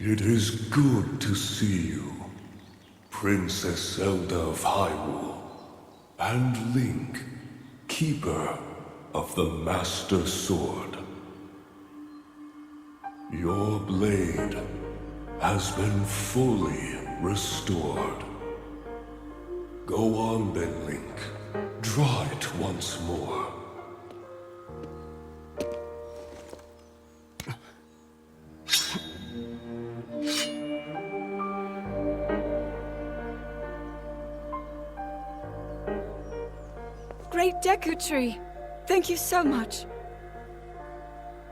It is good to see you, Princess Zelda of Hyrule, and Link, Keeper of the Master Sword. Your blade has been fully restored. Go on then, Link. Draw it once more. Great Deku Tree! Thank you so much.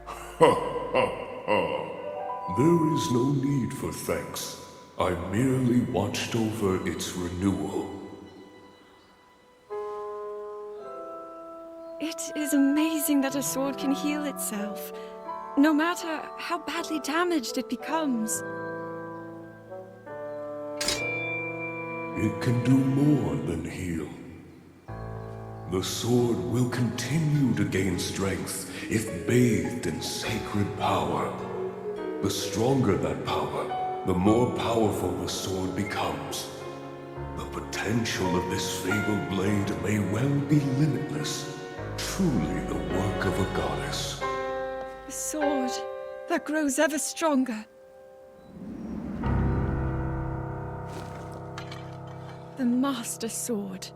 Ha ha ha. There is no need for thanks. I merely watched over its renewal. It is amazing that a sword can heal itself, no matter how badly damaged it becomes. It can do more than heal. The sword will continue to gain strength if bathed in sacred power. The stronger that power, the more powerful the sword becomes. The potential of this fabled blade may well be limitless. Truly the work of a goddess. A sword that grows ever stronger. The Master Sword.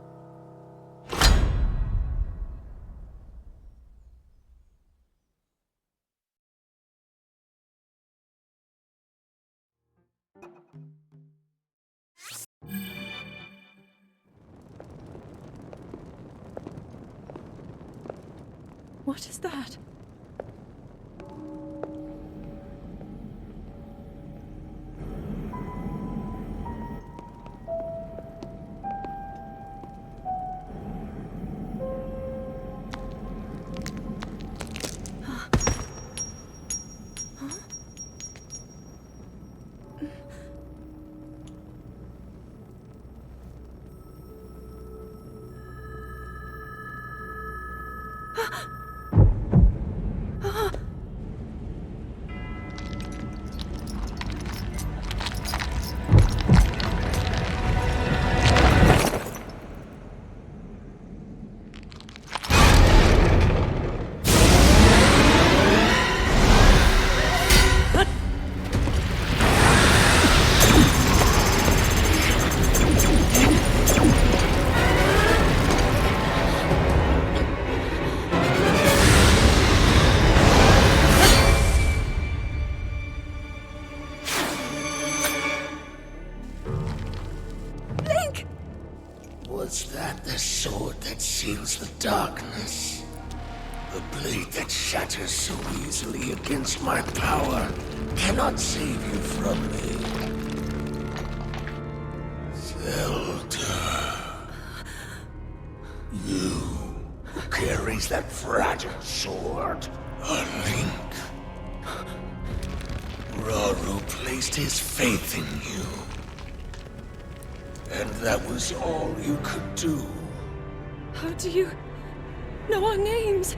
What is that? Was that the sword that seals the darkness? The blade that shatters so easily against my power cannot save you from me. Zelda. You who carries that fragile sword. A Link. Raru placed his faith in you. And that was all you could do. How do you know our names?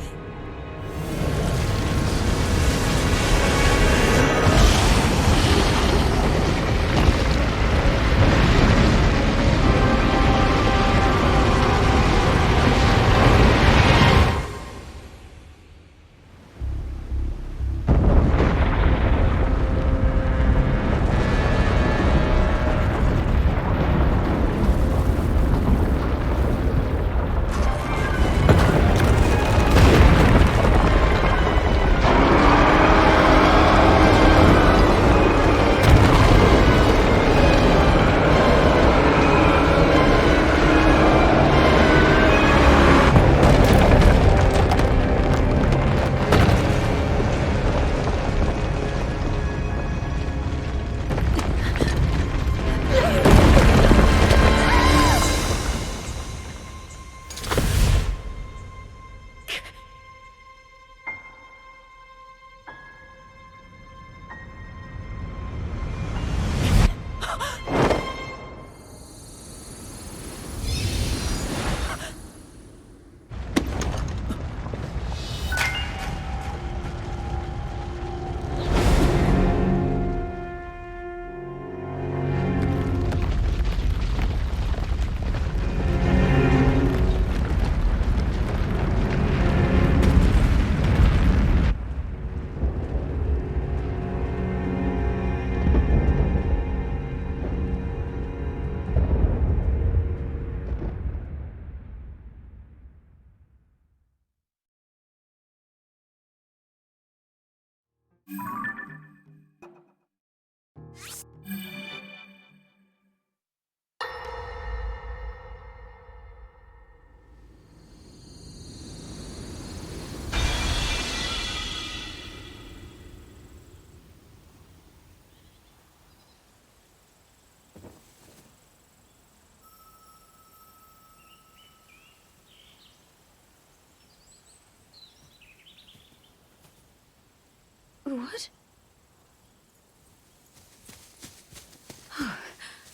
What?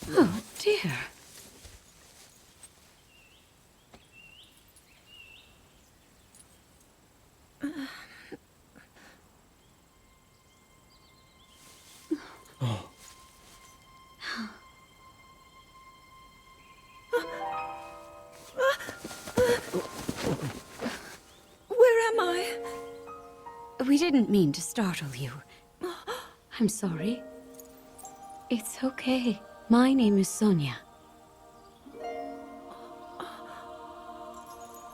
Oh, dear. Where am I? We didn't mean to startle you. I'm sorry. It's okay. My name is Sonia.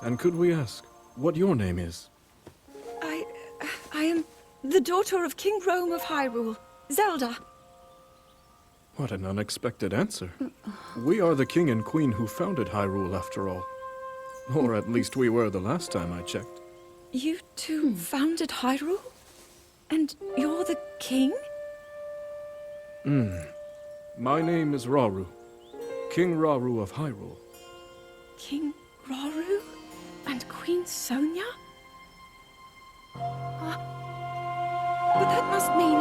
And could we ask what your name is? I am the daughter of King Rome of Hyrule, Zelda. What an unexpected answer. We are the king and queen who founded Hyrule, after all. Or at least we were the last time I checked. You two founded Hyrule? And you're the king? My name is Rauru, King Rauru of Hyrule. King Rauru? And Queen Sonia? But that must mean...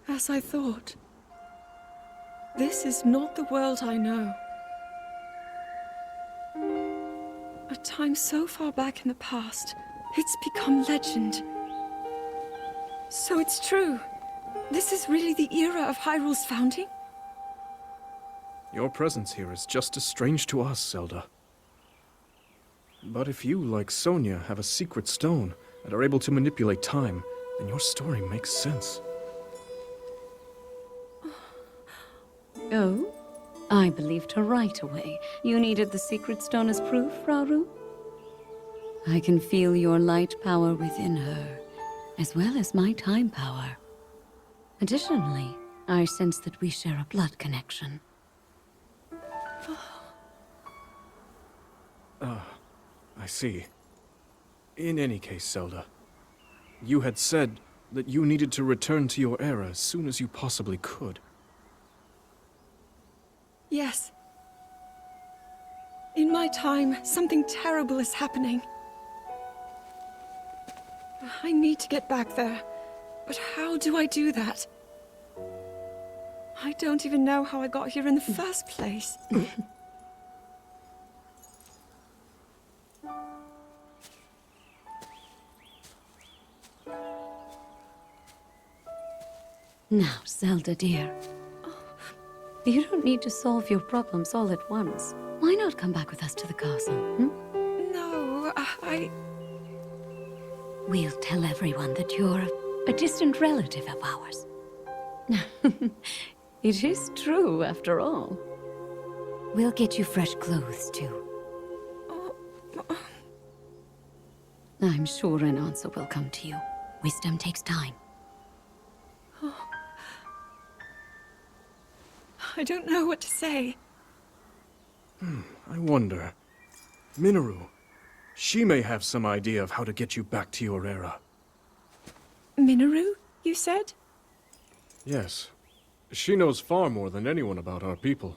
As I thought. This is not the world I know. A time so far back in the past, it's become legend. So it's true. This is really the era of Hyrule's founding? Your presence here is just as strange to us, Zelda. But if you, like Sonia, have a secret stone and are able to manipulate time, then your story makes sense. Oh? I believed her right away. You needed the secret stone as proof, Rauru? I can feel your light power within her, as well as my time power. Additionally, I sense that we share a blood connection. I see. In any case, Zelda, you had said that you needed to return to your era as soon as you possibly could. Yes. In my time, something terrible is happening. I need to get back there. But how do I do that? I don't even know how I got here in the first place. Now, Zelda dear. You don't need to solve your problems all at once. Why not come back with us to the castle, No, We'll tell everyone that you're a distant relative of ours. It is true, after all. We'll get you fresh clothes, too. I'm sure an answer will come to you. Wisdom takes time. I don't know what to say. I wonder. Mineru. She may have some idea of how to get you back to your era. Mineru, you said? Yes. She knows far more than anyone about our people.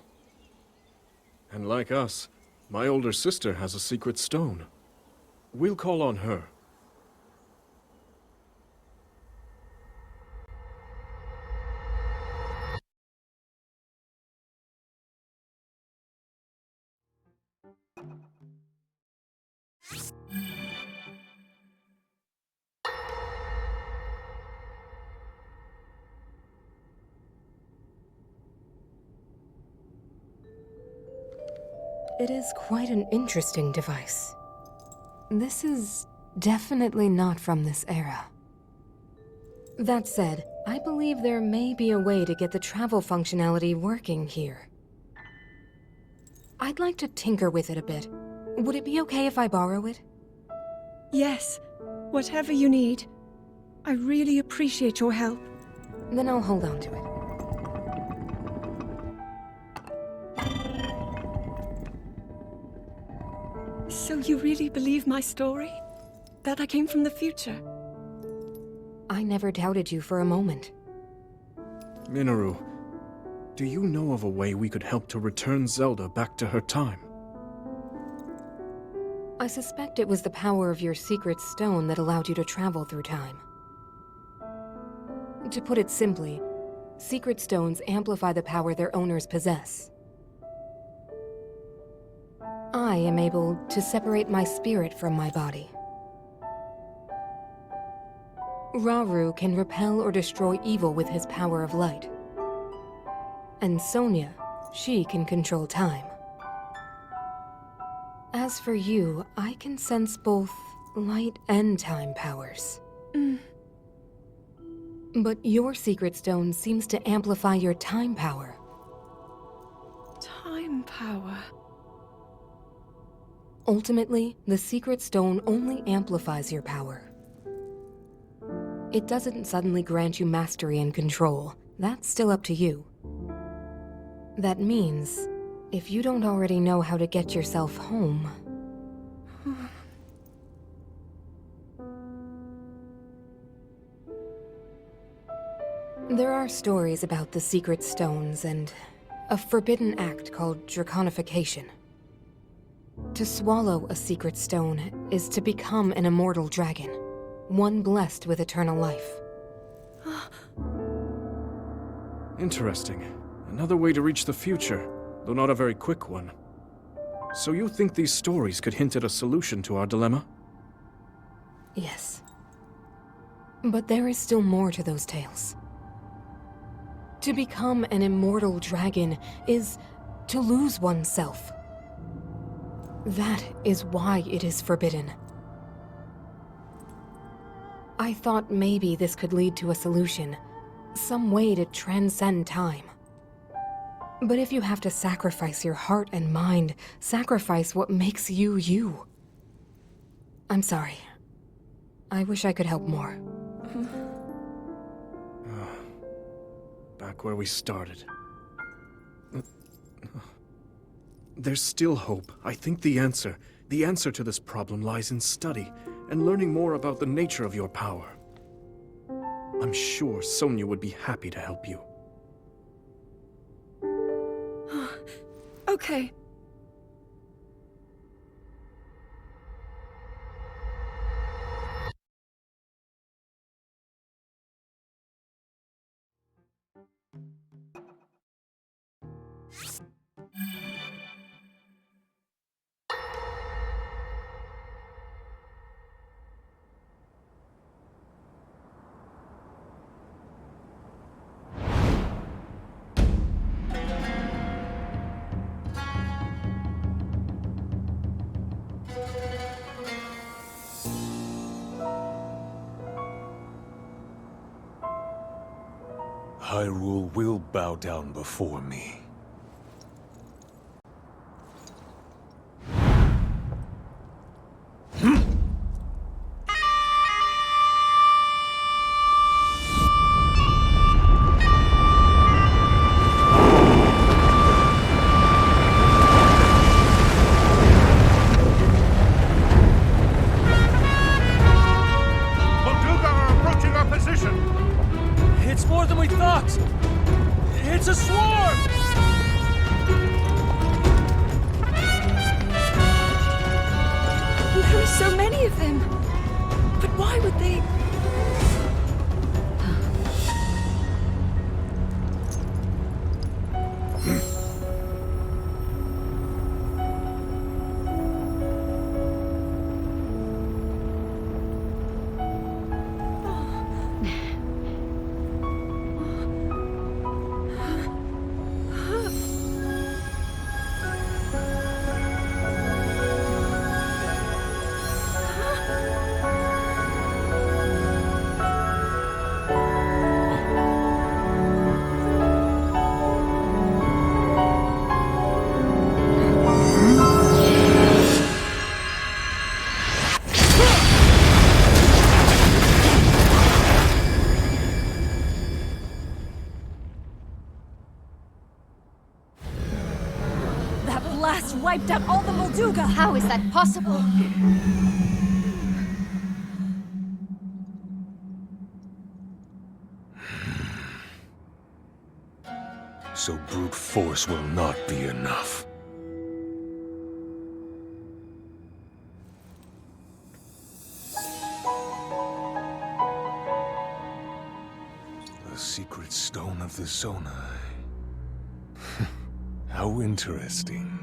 And like us, my older sister has a secret stone. We'll call on her. It is quite an interesting device. This is definitely not from this era. That said, I believe there may be a way to get the travel functionality working here. I'd like to tinker with it a bit. Would it be okay if I borrow it? Yes, whatever you need. I really appreciate your help. Then I'll hold on to it. So you really believe my story? That I came from the future? I never doubted you for a moment. Mineru, do you know of a way we could help to return Zelda back to her time? I suspect it was the power of your secret stone that allowed you to travel through time. To put it simply, secret stones amplify the power their owners possess. I am able to separate my spirit from my body. Rauru can repel or destroy evil with his power of light. And Sonia, she can control time. As for you, I can sense both light and time powers. But your secret stone seems to amplify your time power. Time power. Ultimately, the secret stone only amplifies your power. It doesn't suddenly grant you mastery and control. That's still up to you. That means, if you don't already know how to get yourself home... There are stories about the secret stones and a forbidden act called draconification. To swallow a secret stone is to become an immortal dragon, one blessed with eternal life. Interesting. Another way to reach the future, though not a very quick one. So you think these stories could hint at a solution to our dilemma? Yes. But there is still more to those tales. To become an immortal dragon is to lose oneself. That is why it is forbidden. I thought maybe this could lead to a solution, some way to transcend time. But if you have to sacrifice your heart and mind, sacrifice what makes you you. I'm sorry. I wish I could help more. Back where we started. There's still hope. I think the answer to this problem lies in study and learning more about the nature of your power. I'm sure Sonia would be happy to help you. Okay. Hyrule will bow down before me. It's a swarm! There are so many of them. But why would they... wiped out all the Molduga! How is that possible? So brute force will not be enough. The secret stone of the Sonia. How interesting.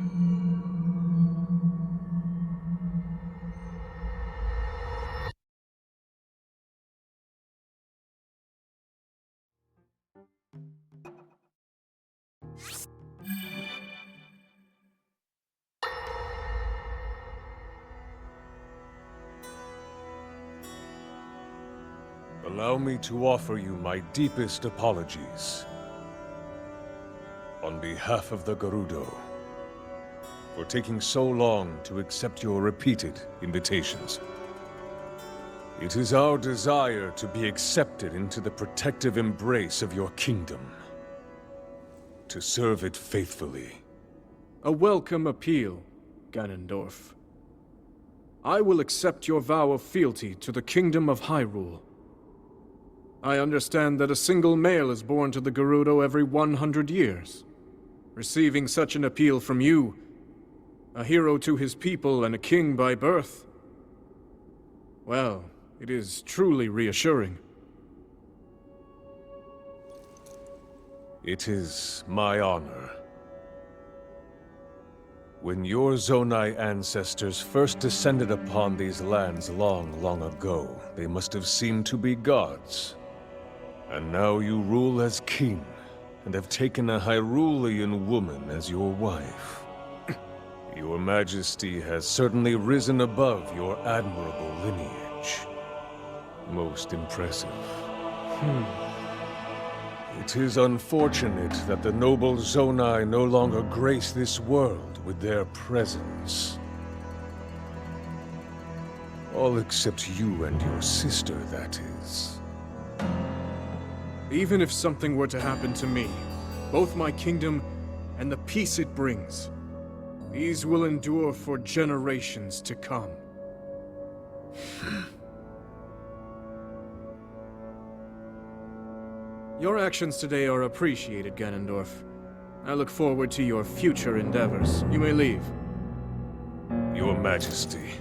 Allow me to offer you my deepest apologies. On behalf of the Gerudo, for taking so long to accept your repeated invitations. It is our desire to be accepted into the protective embrace of your kingdom. To serve it faithfully. A welcome appeal, Ganondorf. I will accept your vow of fealty to the Kingdom of Hyrule. I understand that a single male is born to the Gerudo every 100 years. Receiving such an appeal from you, a hero to his people and a king by birth, well, it is truly reassuring. It is my honor. When your Zonai ancestors first descended upon these lands long, long ago, they must have seemed to be gods. And now you rule as king, and have taken a Hyrulean woman as your wife. Your Majesty has certainly risen above your admirable lineage. Most impressive. It is unfortunate that the noble Zonai no longer grace this world with their presence. All except you and your sister, that is. Even if something were to happen to me, both my kingdom and the peace it brings, these will endure for generations to come. Your actions today are appreciated, Ganondorf. I look forward to your future endeavors. You may leave. Your Majesty.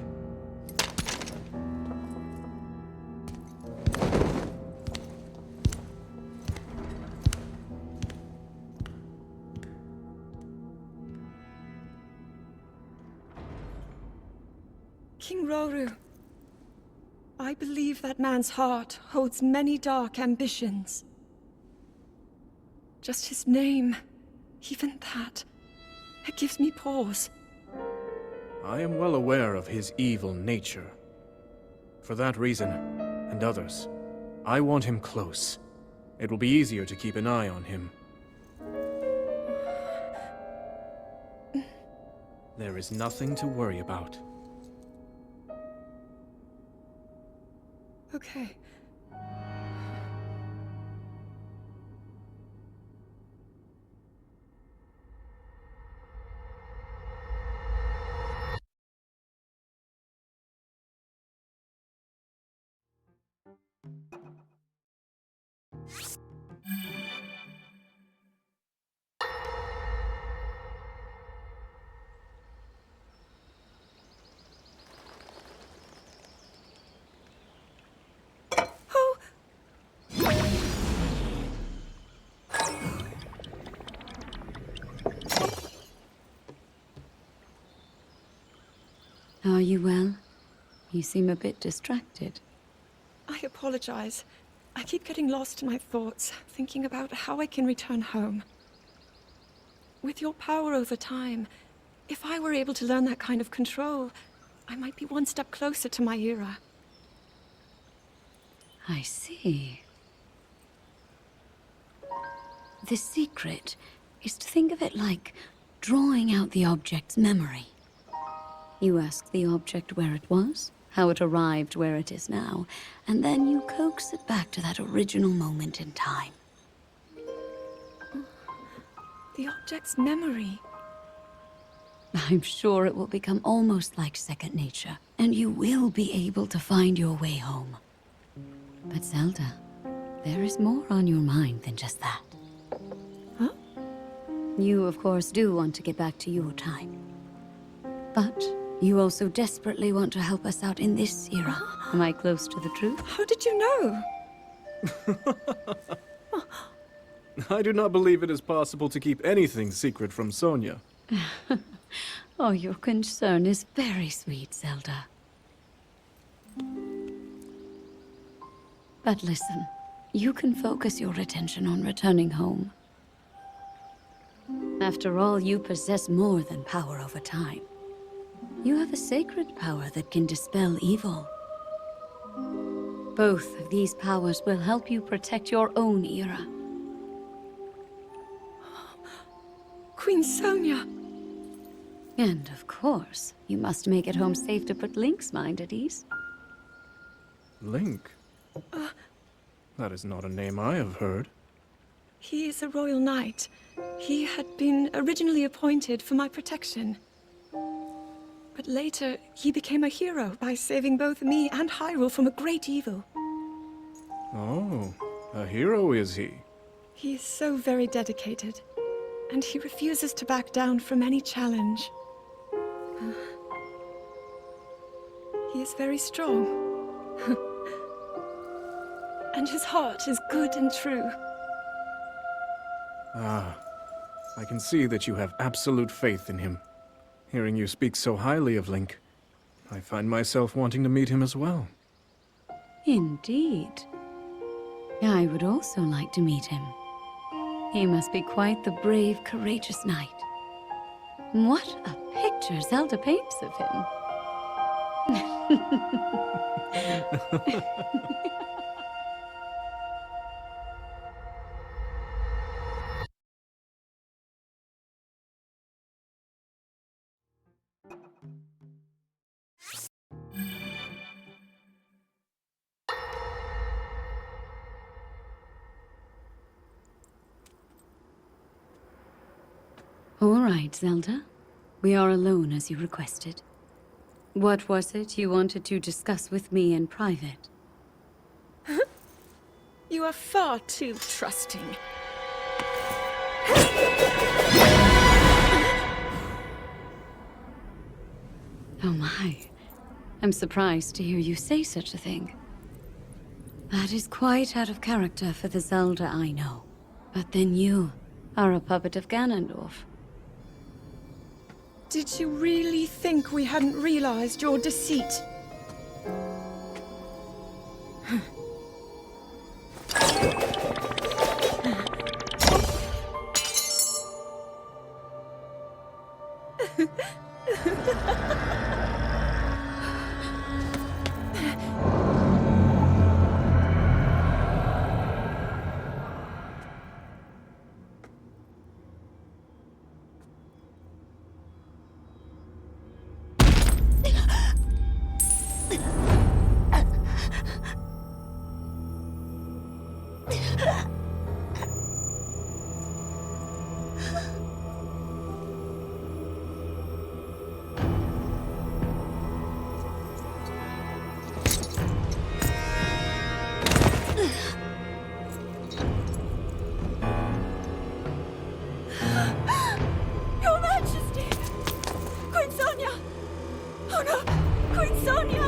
King Roru, I believe that man's heart holds many dark ambitions. Just his name, even that, it gives me pause. I am well aware of his evil nature. For that reason, and others, I want him close. It will be easier to keep an eye on him. There is nothing to worry about. Okay. Are you well? You seem a bit distracted. I apologize. I keep getting lost in my thoughts, thinking about how I can return home. With your power over time, if I were able to learn that kind of control, I might be one step closer to my era. I see. The secret is to think of it like drawing out the object's memory. You ask the object where it was, how it arrived where it is now, and then you coax it back to that original moment in time. The object's memory. I'm sure it will become almost like second nature, and you will be able to find your way home. But Zelda, there is more on your mind than just that. Huh? You, of course, do want to get back to your time. But you also desperately want to help us out in this era. Am I close to the truth? How did you know? I do not believe it is possible to keep anything secret from Sonia. Oh, your concern is very sweet, Zelda. But listen, you can focus your attention on returning home. After all, you possess more than power over time. You have a sacred power that can dispel evil. Both of these powers will help you protect your own era. Queen Sonia! And of course, you must make it home safe to put Link's mind at ease. Link? That is not a name I have heard. He is a royal knight. He had been originally appointed for my protection. But later, he became a hero by saving both me and Hyrule from a great evil. Oh, a hero is he? He is so very dedicated, and he refuses to back down from any challenge. He is very strong. And his heart is good and true. Ah, I can see that you have absolute faith in him. Hearing you speak so highly of Link, I find myself wanting to meet him as well. Indeed. I would also like to meet him. He must be quite the brave, courageous knight. What a picture Zelda paints of him. All right, Zelda. We are alone as you requested. What was it you wanted to discuss with me in private? You are far too trusting. Oh my. I'm surprised to hear you say such a thing. That is quite out of character for the Zelda I know. But then you are a puppet of Ganondorf. Did you really think we hadn't realized your deceit? Your Majesty! Queen Sonia! Oh no! Queen Sonia!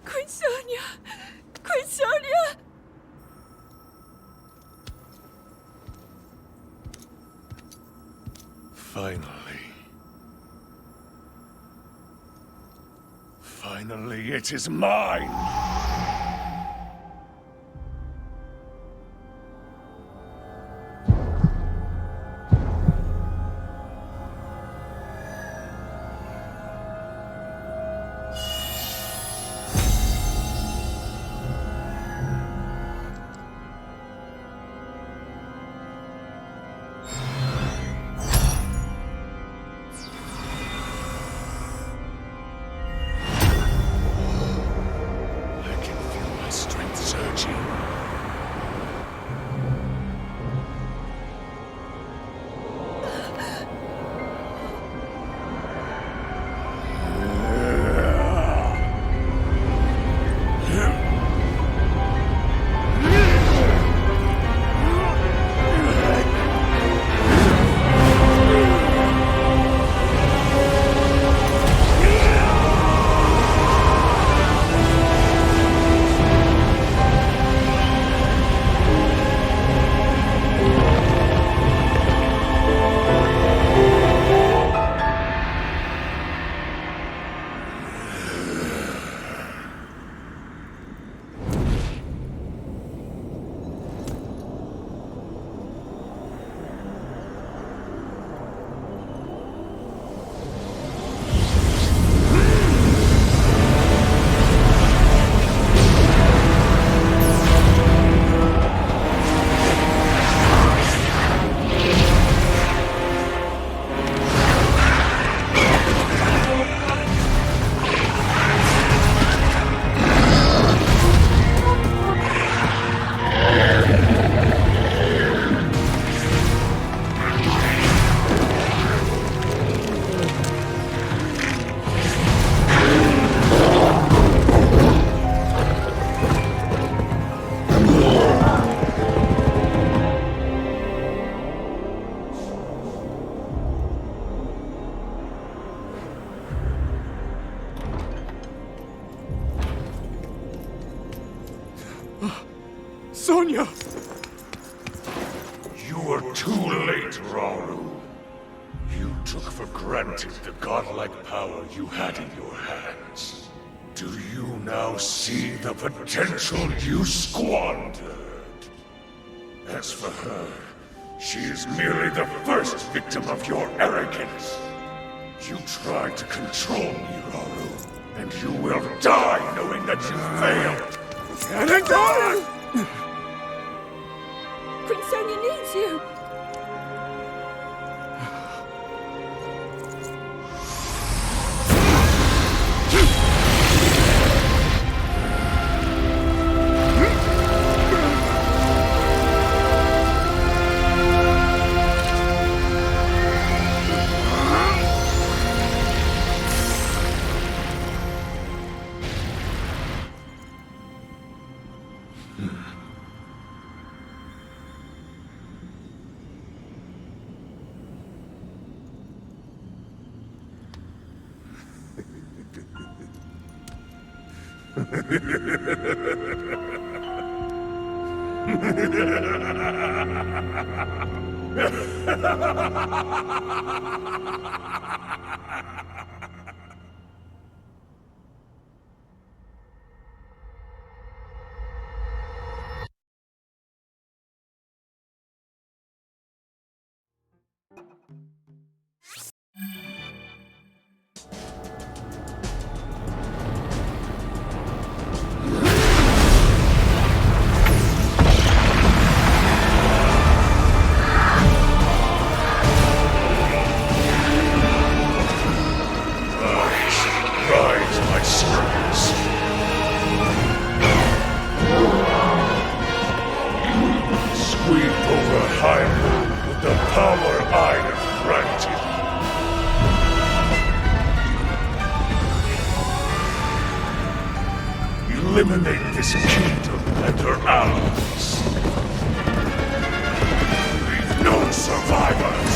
Queen Sonia! Queen Sonia! Finally. Finally, it is mine! You were too late, Rauru. You took for granted the godlike power you had in your hands. Do you now see the potential you squandered? As for her, she is merely the first victim of your arrogance. You tried to control me, Rauru, and you will die knowing that you failed. Ganondorf! Prince Sonia needs you! Eliminate this kingdom and her allies. Leave no survivors.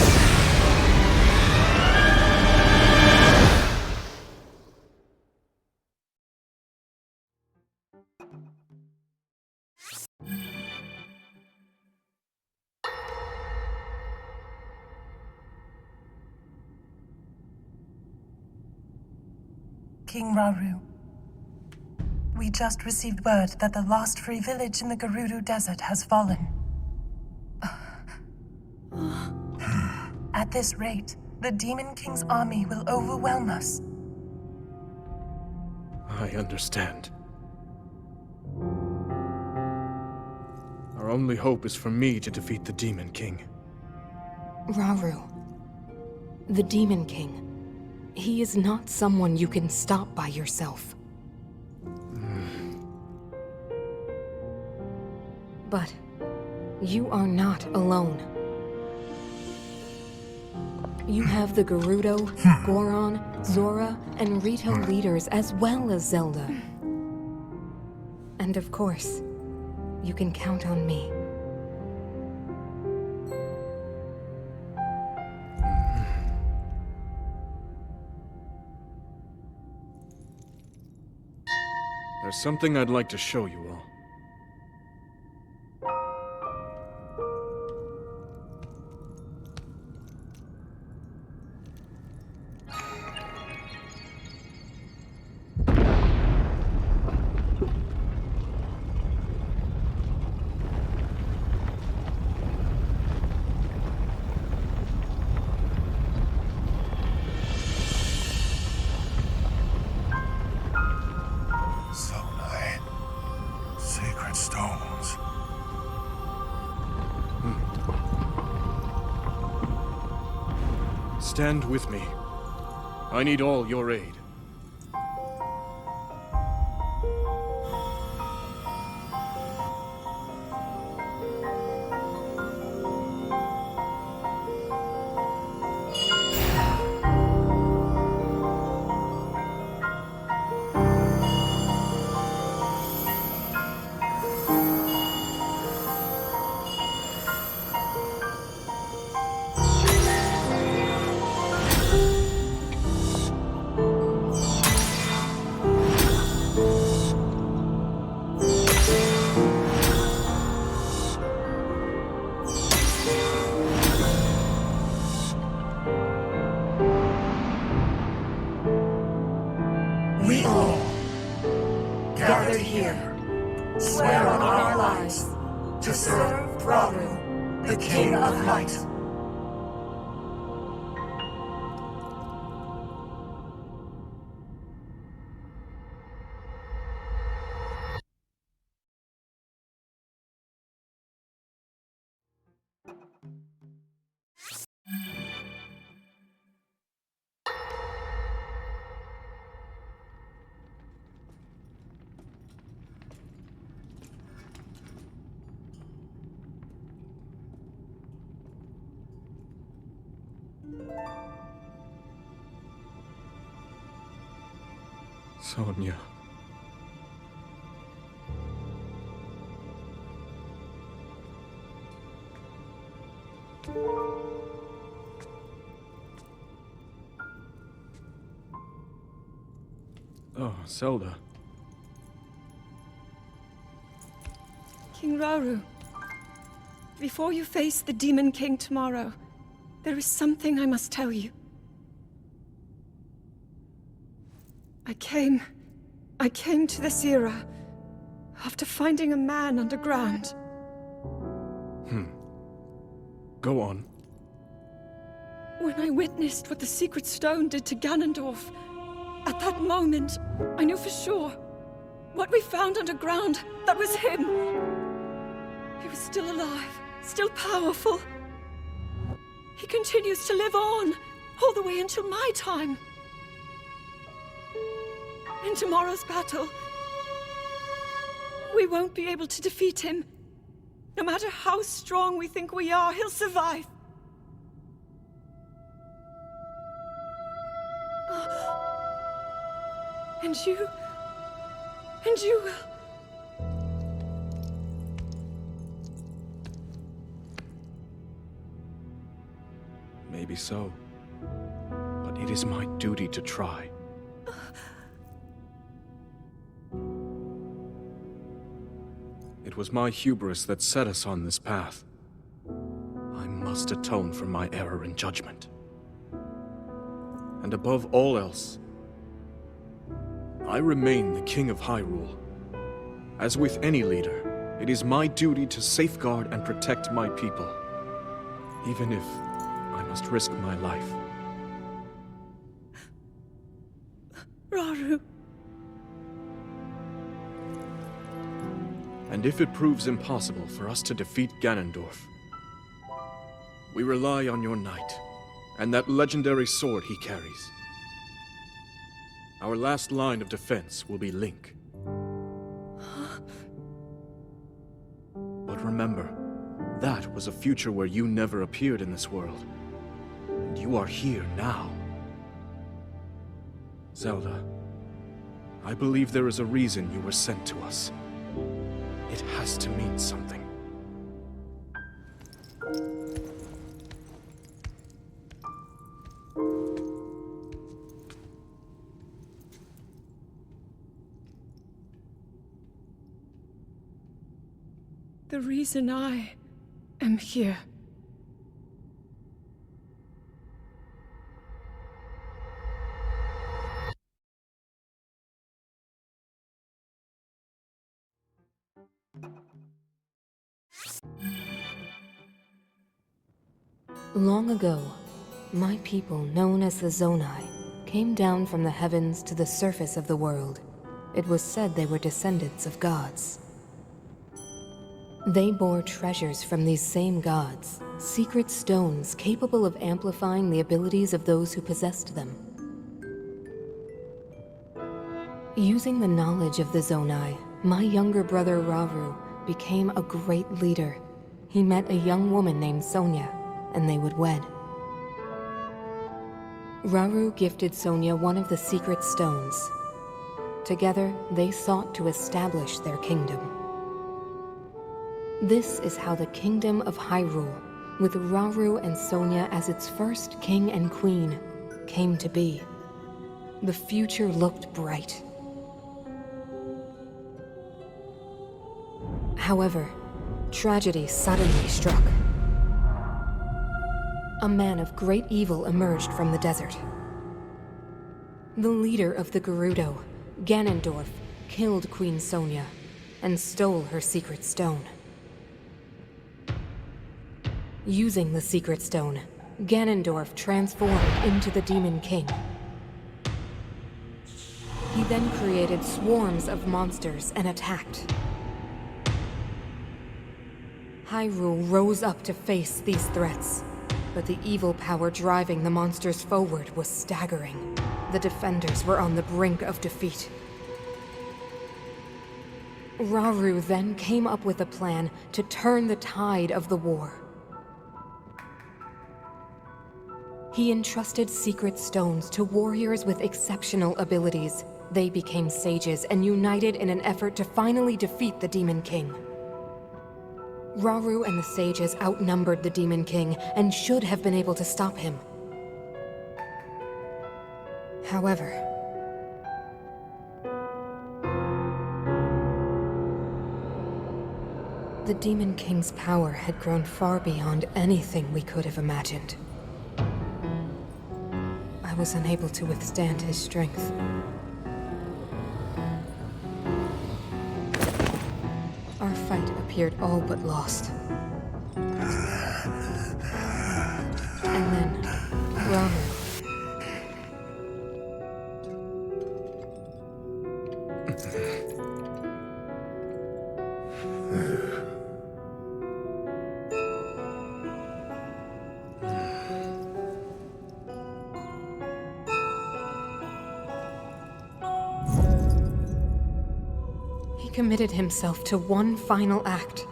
King Rauru. We just received word that the last free village in the Gerudo desert has fallen. At this rate, the Demon King's army will overwhelm us. I understand. Our only hope is for me to defeat the Demon King. Rauru. The Demon King. He is not someone you can stop by yourself. But you are not alone. You have the Gerudo, Goron, Zora, and Rito leaders as well as Zelda. And of course, you can count on me. There's something I'd like to show you all. Stand with me. I need all your aid. Ray of Light. Sonia. Oh, Zelda. King Rauru, before you face the Demon King tomorrow, there is something I must tell you. I came to this era after finding a man underground. Go on. When I witnessed what the Secret Stone did to Ganondorf, at that moment, I knew for sure. What we found underground, that was him. He was still alive, still powerful. He continues to live on, all the way until my time. In tomorrow's battle, we won't be able to defeat him. No matter how strong we think we are, he'll survive. And you will. Maybe so. But it is my duty to try. It was my hubris that set us on this path. I must atone for my error in judgment. And above all else, I remain the King of Hyrule. As with any leader, it is my duty to safeguard and protect my people, even if I must risk my life. Rauru. And if it proves impossible for us to defeat Ganondorf, we rely on your knight, and that legendary sword he carries. Our last line of defense will be Link. But remember, that was a future where you never appeared in this world. And you are here now. Zelda, I believe there is a reason you were sent to us. It has to mean something. The reason I am here. Long ago, my people, known as the Zonai, came down from the heavens to the surface of the world. It was said they were descendants of gods. They bore treasures from these same gods, secret stones capable of amplifying the abilities of those who possessed them. Using the knowledge of the Zonai, my younger brother Rauru became a great leader. He met a young woman named Sonia, and they would wed. Rauru gifted Sonia one of the secret stones. Together, they sought to establish their kingdom. This is how the Kingdom of Hyrule, with Rauru and Sonia as its first king and queen, came to be. The future looked bright. However, tragedy suddenly struck. A man of great evil emerged from the desert. The leader of the Gerudo, Ganondorf, killed Queen Sonia and stole her secret stone. Using the Secret Stone, Ganondorf transformed into the Demon King. He then created swarms of monsters and attacked. Hyrule rose up to face these threats, but the evil power driving the monsters forward was staggering. The defenders were on the brink of defeat. Rauru then came up with a plan to turn the tide of the war. He entrusted secret stones to warriors with exceptional abilities. They became sages and united in an effort to finally defeat the Demon King. Rauru and the sages outnumbered the Demon King and should have been able to stop him. However, the Demon King's power had grown far beyond anything we could have imagined. I was unable to withstand his strength. Our fight appeared all but lost. And then, Rauru. He committed himself to one final act.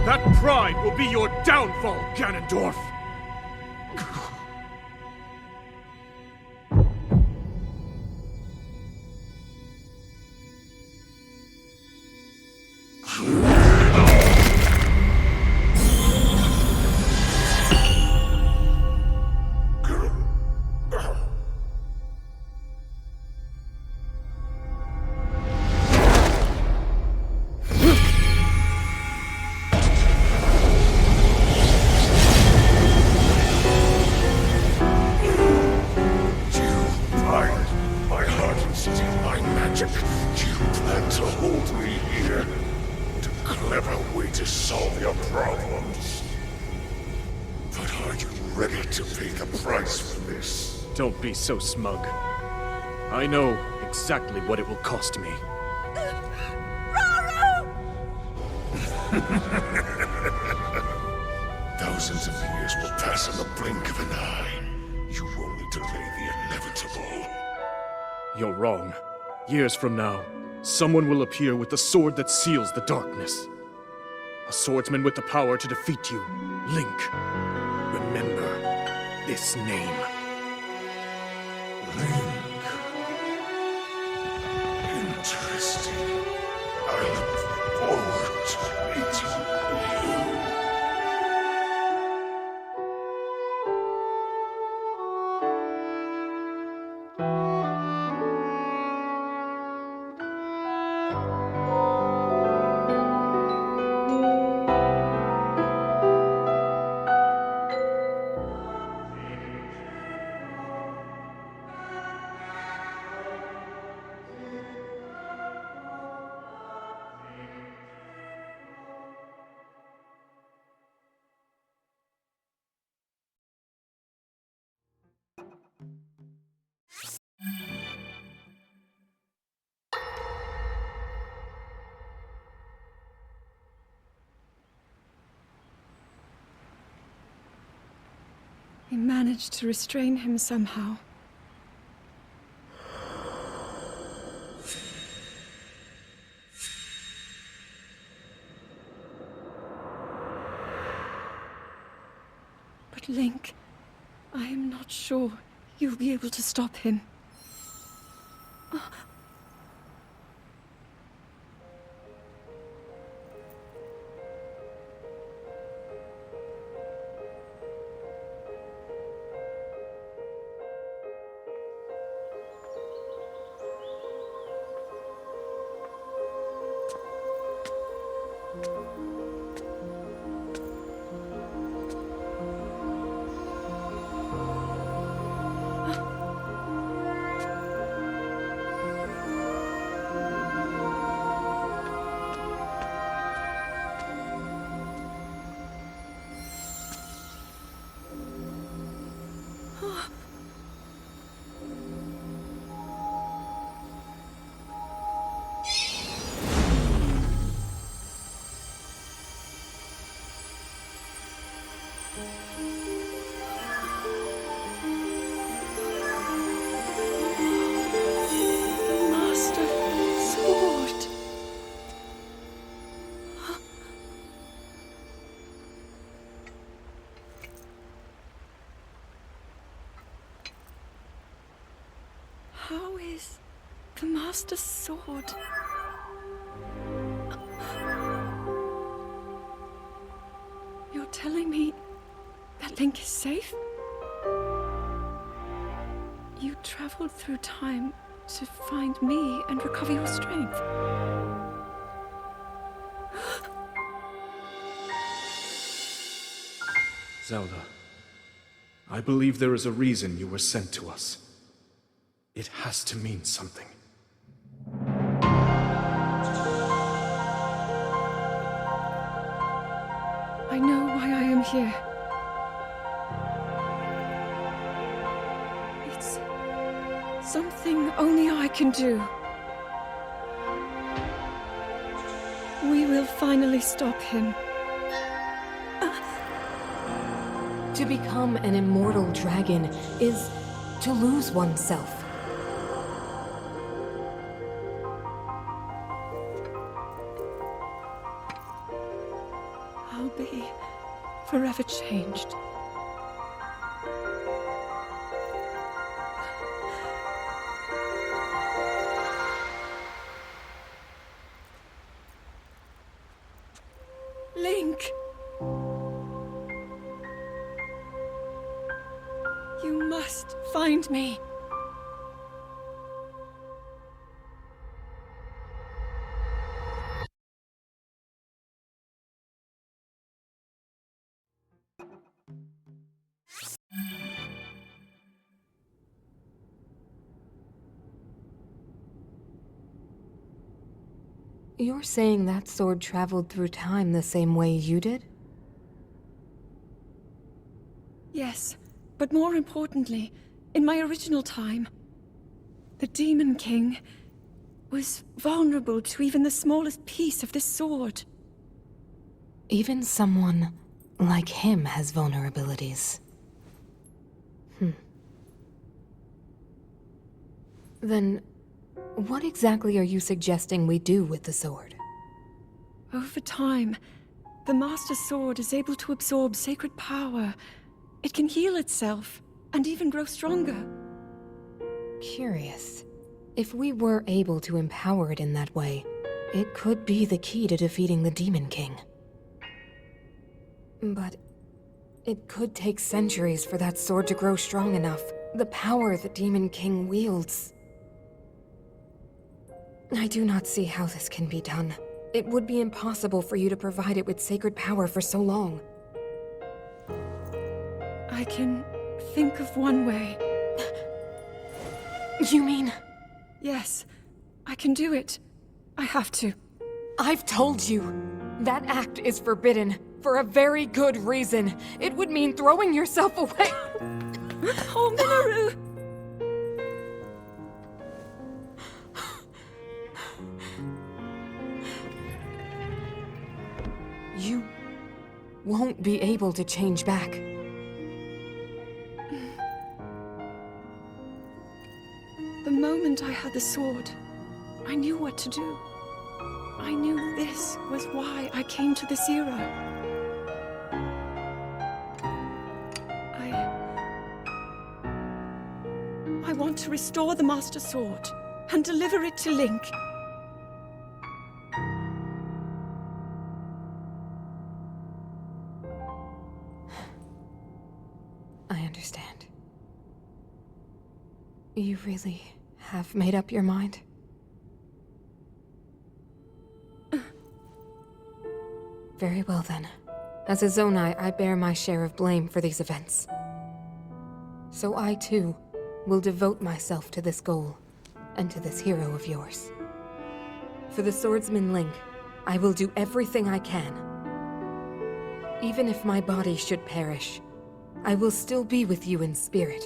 That pride will be your downfall, Ganondorf! Don't be so smug. I know exactly what it will cost me. Thousands of years will pass in the blink of an eye. You only delay the inevitable. You're wrong. Years from now, someone will appear with the sword that seals the darkness. A swordsman with the power to defeat you. Link. Remember this name. Link. Interesting. I look forward to meeting you. He managed to restrain him somehow. But Link, I am not sure you'll be able to stop him. Master Sword. How is the Master Sword? You're telling me that Link is safe? You traveled through time to find me and recover your strength. Zelda, I believe there is a reason you were sent to us. It has to mean something. I know why I am here. It's something only I can do. We will finally stop him. To become an immortal dragon is to lose oneself. I'll be forever changed. Link! You must find me. You're saying that sword traveled through time the same way you did? Yes, but more importantly, in my original time, the Demon King was vulnerable to even the smallest piece of this sword. Even someone like him has vulnerabilities. Then, what exactly are you suggesting we do with the sword? Over time, the Master Sword is able to absorb sacred power. It can heal itself, and even grow stronger. Curious. If we were able to empower it in that way, it could be the key to defeating the Demon King. But it could take centuries for that sword to grow strong enough. The power the Demon King wields. I do not see how this can be done. It would be impossible for you to provide it with sacred power for so long. I can think of one way. You mean? Yes, I can do it. I have to. I've told you. That act is forbidden, for a very good reason. It would mean throwing yourself away. Oh, Mineru! You won't be able to change back. The moment I had the sword, I knew what to do. I knew this was why I came to this era. I want to restore the Master Sword and deliver it to Link. I understand. You really have made up your mind? Very well then. As a Zonai, I bear my share of blame for these events. So I too will devote myself to this goal, and to this hero of yours. For the swordsman Link, I will do everything I can. Even if my body should perish, I will still be with you in spirit.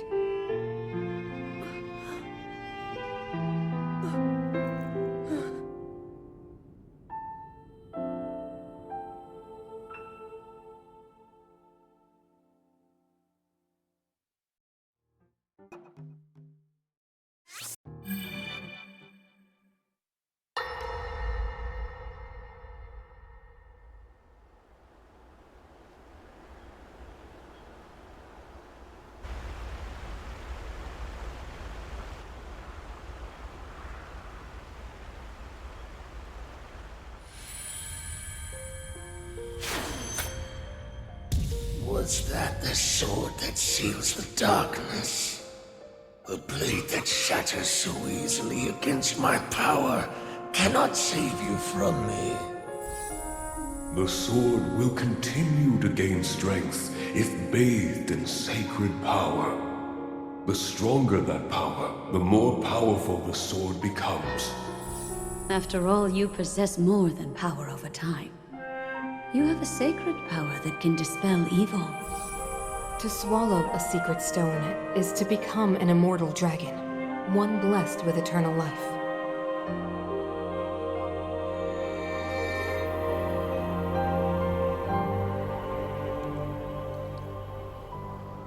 Was that the sword that seals the darkness? The blade that shatters so easily against my power cannot save you from me. The sword will continue to gain strength if bathed in sacred power. The stronger that power, the more powerful the sword becomes. After all, you possess more than power over time. You have a sacred power that can dispel evil. To swallow a secret stone is to become an immortal dragon, one blessed with eternal life.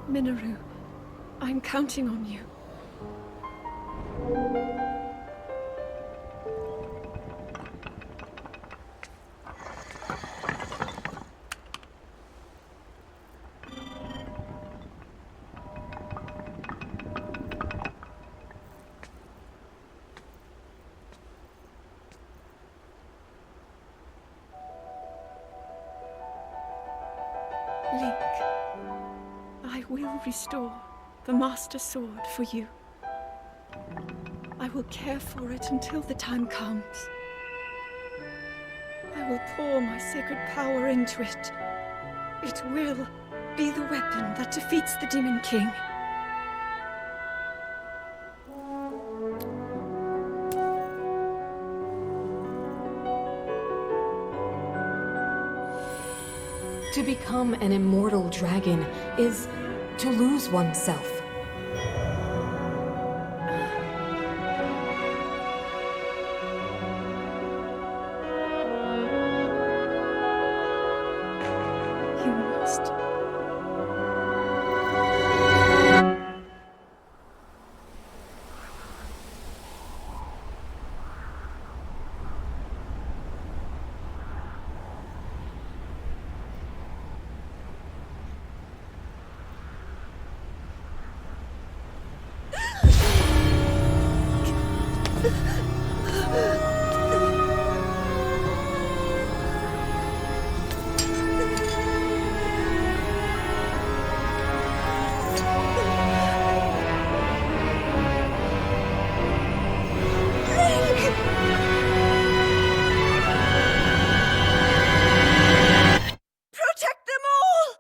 Mineru, I'm counting on you. Link, I will restore the Master Sword for you. I will care for it until the time comes. I will pour my sacred power into it. It will be the weapon that defeats the Demon King. To become an immortal dragon is to lose oneself. You must. Protect them all!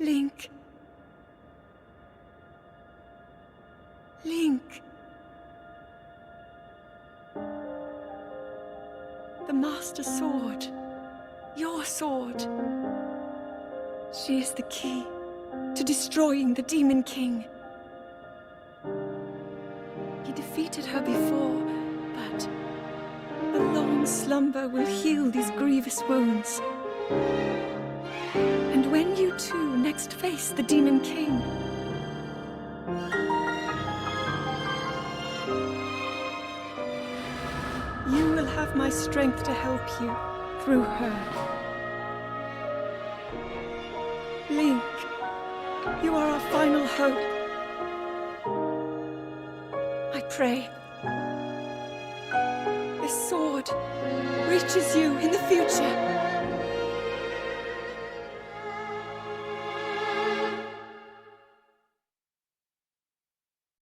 Link. Link. The Master Sword. Your sword. She is the key to destroying the Demon King. He defeated her before, but a long slumber will heal these grievous wounds. And when you two next face the Demon King, you will have my strength to help you through her. Link, you are our final hope. pray. This sword reaches you in the future.